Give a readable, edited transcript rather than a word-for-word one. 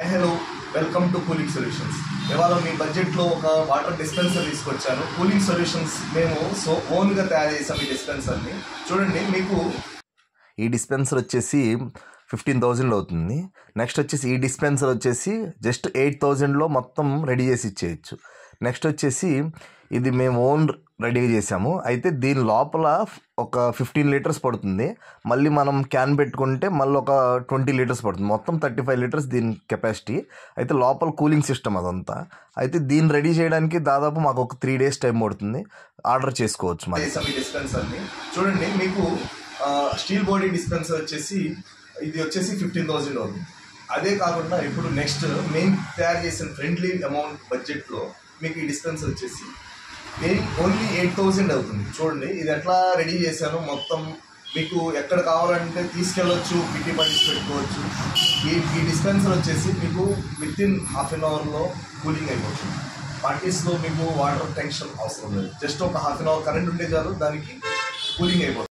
Hello, welcome to cooling solutions. ఇవాళ మీ బడ్జెట్లో ఒక వాటర్ డిస్పెన్సర్ తీసుకొచ్చాను. కూలింగ్ సొల్యూషన్స్ మేము ఓన్గా తయారు చేసాం ఈ డిస్పెన్సర్ని. చూడండి, మీకు ఈ డిస్పెన్సర్ వచ్చేసి 15,000 అవుతుంది. నెక్స్ట్ వచ్చేసి ఈ డిస్పెన్సర్ వచ్చేసి జస్ట్ 8,000లో మొత్తం రెడీ చేసి ఇచ్చేయచ్చు. నెక్స్ట్ వచ్చేసి ఇది మేము ఓన్ రెడీ చేసాము. అయితే దీని లోపల ఒక 15 లీటర్స్ పడుతుంది. మళ్ళీ మనం క్యాన్ పెట్టుకుంటే మళ్ళీ ఒక 20 లీటర్స్ పడుతుంది. మొత్తం 35 లీటర్స్ దీని కెపాసిటీ. అయితే లోపల కూలింగ్ సిస్టమ్ అదంతా. అయితే దీన్ని రెడీ చేయడానికి దాదాపు మాకు ఒక 3 days టైం పడుతుంది. ఆర్డర్ చేసుకోవచ్చు. మరి ఈ డిస్పెన్సర్ని చూడండి, మీకు స్టీల్ బాడీ డిస్పెన్సర్ వచ్చేసి ఇది వచ్చేసి 15,000 అవుతుంది. అదే కాకుండా ఇప్పుడు నెక్స్ట్ మేము తయారు చేసిన ఫ్రెండ్లీ అమౌంట్ బడ్జెట్లో మీకు ఈ డిస్పెన్సర్ వచ్చేసి ఓన్లీ 8,000 అవుతుంది. చూడండి, ఇది ఎట్లా రెడీ చేశాను. మొత్తం మీకు ఎక్కడ కావాలంటే తీసుకెళ్ళవచ్చు, పిట్టి పట్టించి పెట్టుకోవచ్చు. ఈ డిస్పెన్సర్ వచ్చేసి మీకు వితిన్ హాఫ్ అన్ అవర్లో కూలింగ్ అయిపోతుంది. పార్టీస్లో మీకు వాటర్ టెన్షన్ అవసరం లేదు. జస్ట్ ఒక హాఫ్ అన్ అవర్ కరెంట్ ఉంటే చాలు, దానికి కూలింగ్ అయిపోతుంది.